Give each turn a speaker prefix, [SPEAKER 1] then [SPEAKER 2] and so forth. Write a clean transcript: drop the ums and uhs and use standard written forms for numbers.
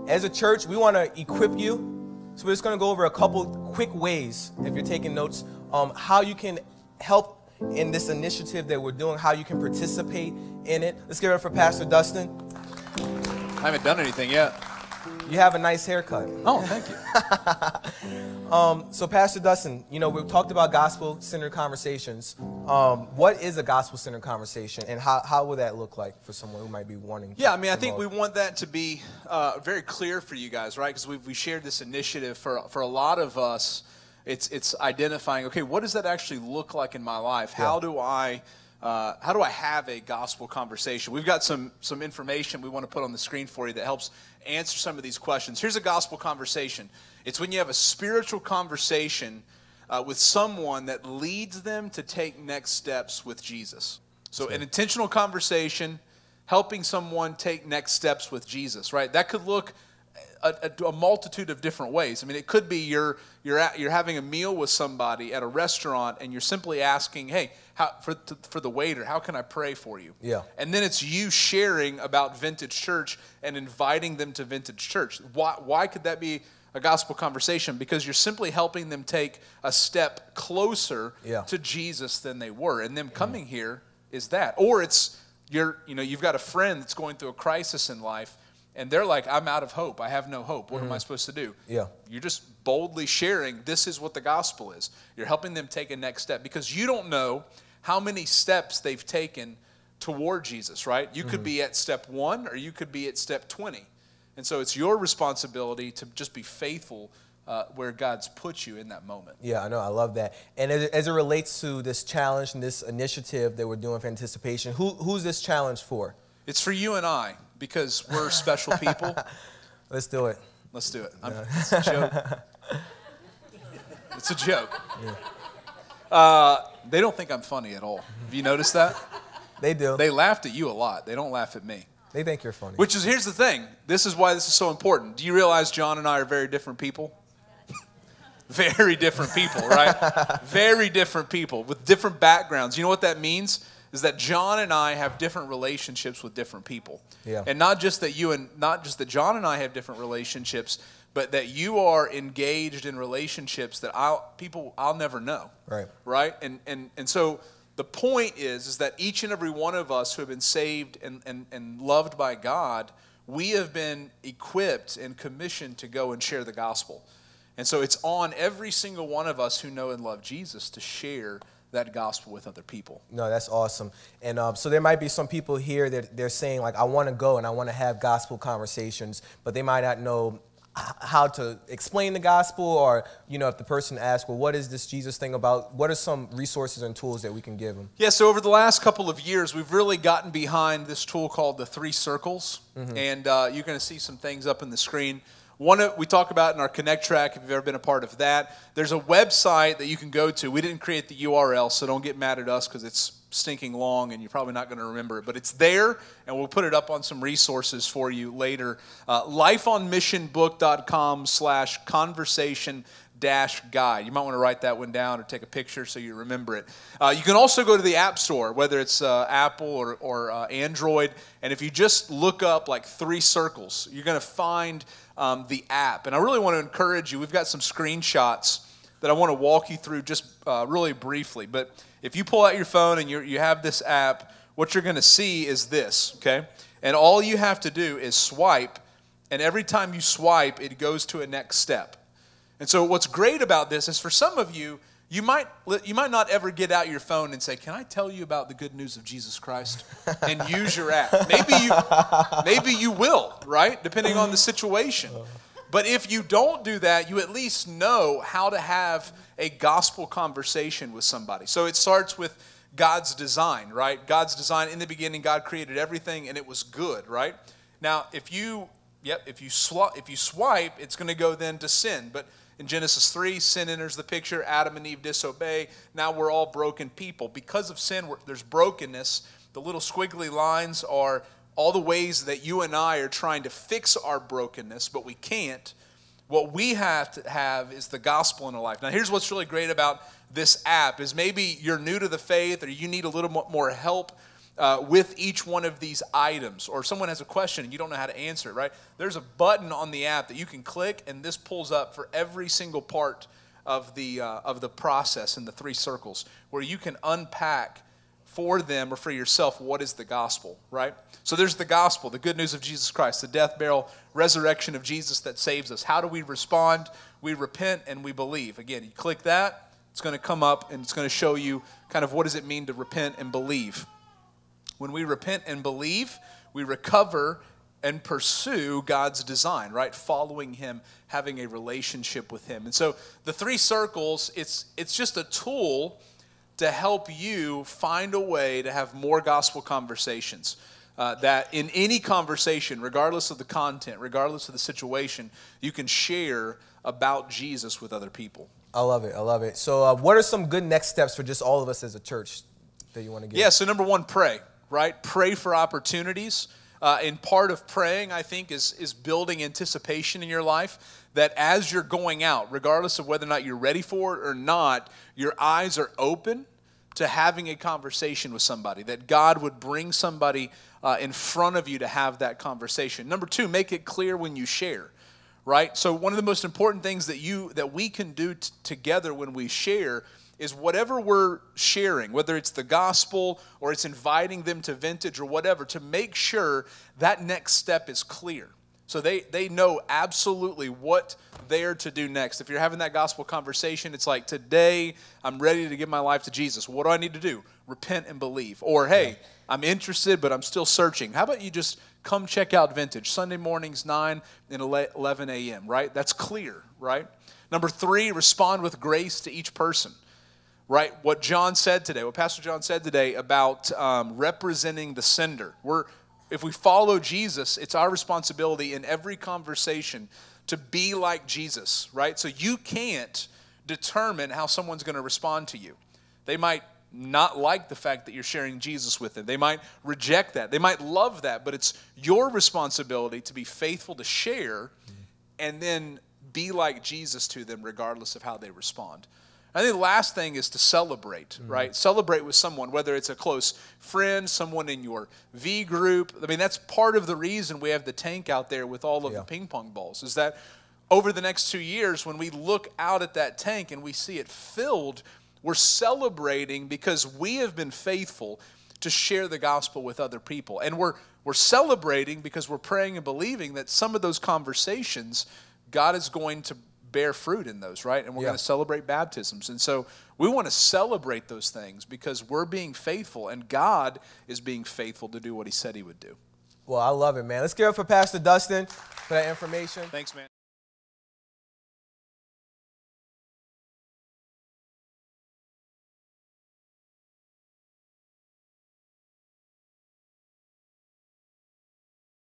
[SPEAKER 1] as a church, we want to equip you. So we're just going to go over a couple quick ways, if you're taking notes, how you can help in this initiative that we're doing, how you can participate in it. Let's give it up for Pastor Dustin.
[SPEAKER 2] I haven't done anything yet.
[SPEAKER 1] You have a nice haircut.
[SPEAKER 2] Oh, thank you.
[SPEAKER 1] So Pastor Dustin, you know, we've talked about gospel-centered conversations. What is a gospel-centered conversation, and how would that look like for someone who might be wanting?
[SPEAKER 2] Yeah, I mean, I think we want that to be very clear for you guys, right? Because we shared this initiative for a lot of us. It's identifying, okay, what does that actually look like in my life? How do I have a gospel conversation? We've got some information we want to put on the screen for you that helps answer some of these questions. Here's a gospel conversation. It's when you have a spiritual conversation with someone that leads them to take next steps with Jesus. So an intentional conversation, helping someone take next steps with Jesus, right? That could look a multitude of different ways. I mean, it could be you're having a meal with somebody at a restaurant, and you're simply asking, "Hey, for the waiter, how can I pray for you?"
[SPEAKER 1] Yeah.
[SPEAKER 2] And then it's you sharing about Vintage Church and inviting them to Vintage Church. Why could that be a gospel conversation? Because you're simply helping them take a step closer to Jesus than they were, and them coming here is that. Or it's you've got a friend that's going through a crisis in life, and they're like, "I'm out of hope. I have no hope. What am I supposed to do?"
[SPEAKER 1] Yeah.
[SPEAKER 2] You're just boldly sharing, this is what the gospel is. You're helping them take a next step, because you don't know how many steps they've taken toward Jesus, right? You could be at step 1, or you could be at step 20. And so it's your responsibility to just be faithful where God's put you in that moment.
[SPEAKER 1] Yeah, I know. I love that. And as it relates to this challenge and this initiative that we're doing for anticipation, who's this challenge for?
[SPEAKER 2] It's for you and I, because we're special people.
[SPEAKER 1] Let's do it.
[SPEAKER 2] Let's do it. It's a joke. It's a joke. Yeah. They don't think I'm funny at all. Have you noticed that?
[SPEAKER 1] They do.
[SPEAKER 2] They laughed at you a lot. They don't laugh at me.
[SPEAKER 1] They think you're funny.
[SPEAKER 2] Here's the thing. This is why this is so important. Do you realize John and I are very different people? Very different people, right? Very different people with different backgrounds. You know what that means? Is that John and I have different relationships with different people.
[SPEAKER 1] Yeah.
[SPEAKER 2] And not just that John and I have different relationships, but that you are engaged in relationships that I'll never know.
[SPEAKER 1] Right.
[SPEAKER 2] Right? And so the point is that each and every one of us who have been saved and loved by God, we have been equipped and commissioned to go and share the gospel. And so it's on every single one of us who know and love Jesus to share that gospel with other people.
[SPEAKER 1] No, that's awesome. And so there might be some people here that they're saying, like, I want to go and I want to have gospel conversations, but they might not know how to explain the gospel, or, you know, if the person asks, well, what is this Jesus thing about? What are some resources and tools that we can give them?
[SPEAKER 2] Yeah, so over the last couple of years, we've really gotten behind this tool called the 3 circles, and you're going to see some things up on the screen. One we talk about in our Connect track, if you've ever been a part of that. There's a website that you can go to. We didn't create the URL, so don't get mad at us because it's stinking long and you're probably not going to remember it. But it's there, and we'll put it up on some resources for you later. lifeonmissionbook.com/conversation-guide. You might want to write that one down or take a picture so you remember it. You can also go to the App Store, whether it's Apple or Android, and if you just look up like 3 circles, you're going to find the app. And I really want to encourage you. We've got some screenshots that I want to walk you through just really briefly. But if you pull out your phone and you have this app, what you're going to see is this, okay? And all you have to do is swipe, and every time you swipe, it goes to a next step. And so what's great about this is, for some of you, you might not ever get out your phone and say, "Can I tell you about the good news of Jesus Christ?" and use your app. Maybe you will, right? Depending on the situation. But if you don't do that, you at least know how to have a gospel conversation with somebody. So it starts with God's design, right? God's design. In the beginning, God created everything, and it was good, right? Now, if you swipe, it's going to go then to sin. But in Genesis 3, sin enters the picture. Adam and Eve disobey. Now we're all broken people. Because of sin, there's brokenness. The little squiggly lines are all the ways that you and I are trying to fix our brokenness, but we can't. What we have to have is the gospel in our life. Now, here's what's really great about this app is maybe you're new to the faith, or you need a little more help with each one of these items. Or if someone has a question and you don't know how to answer it, right? There's a button on the app that you can click, and this pulls up for every single part of the process in the 3 circles, where you can unpack for them or for yourself what is the gospel, right? So there's the gospel, the good news of Jesus Christ, the death, burial, resurrection of Jesus that saves us. How do we respond? We repent and we believe. Again, you click that, it's going to come up and it's going to show you kind of what does it mean to repent and believe. When we repent and believe, we recover and pursue God's design, right? Following Him, having a relationship with Him. And so the 3 circles, it's just a tool to help you find a way to have more gospel conversations. That in any conversation, regardless of the content, regardless of the situation, you can share about Jesus with other people.
[SPEAKER 1] I love it. I love it. So what are some good next steps for just all of us as a church that you want to give?
[SPEAKER 2] Yeah, so number 1, pray, right? Pray for opportunities. And part of praying, I think, is building anticipation in your life that as you're going out, regardless of whether or not you're ready for it or not, your eyes are open to having a conversation with somebody, that God would bring somebody in front of you to have that conversation. Number 2, make it clear when you share, right? So one of the most important things that we can do together when we share is whatever we're sharing, whether it's the gospel or it's inviting them to Vintage or whatever, to make sure that next step is clear. So they know absolutely what they're to do next. If you're having that gospel conversation, it's like, today I'm ready to give my life to Jesus. What do I need to do? Repent and believe. Or, hey, I'm interested, but I'm still searching. How about you just come check out Vintage, Sunday mornings, 9 and 11 a.m., right? That's clear, right? Number 3, respond with grace to each person. Right, what John said today, what Pastor John said today about representing the sender. If we follow Jesus, it's our responsibility in every conversation to be like Jesus, right? So you can't determine how someone's going to respond to you. They might not like the fact that you're sharing Jesus with them. They might reject that. They might love that, but it's your responsibility to be faithful to share and then be like Jesus to them regardless of how they respond. I think the last thing is to celebrate, right? Celebrate with someone, whether it's a close friend, someone in your V group. I mean, that's part of the reason we have the tank out there with all of the ping pong balls, is that over the next 2 years, when we look out at that tank and we see it filled, we're celebrating because we have been faithful to share the gospel with other people. And we're celebrating because we're praying and believing that some of those conversations, God is going to bear fruit in those, right? And we're going to celebrate baptisms. And so we want to celebrate those things because we're being faithful and God is being faithful to do what He said He would do.
[SPEAKER 1] Well, I love it, man. Let's give it up for Pastor Dustin for that information.
[SPEAKER 2] Thanks, man.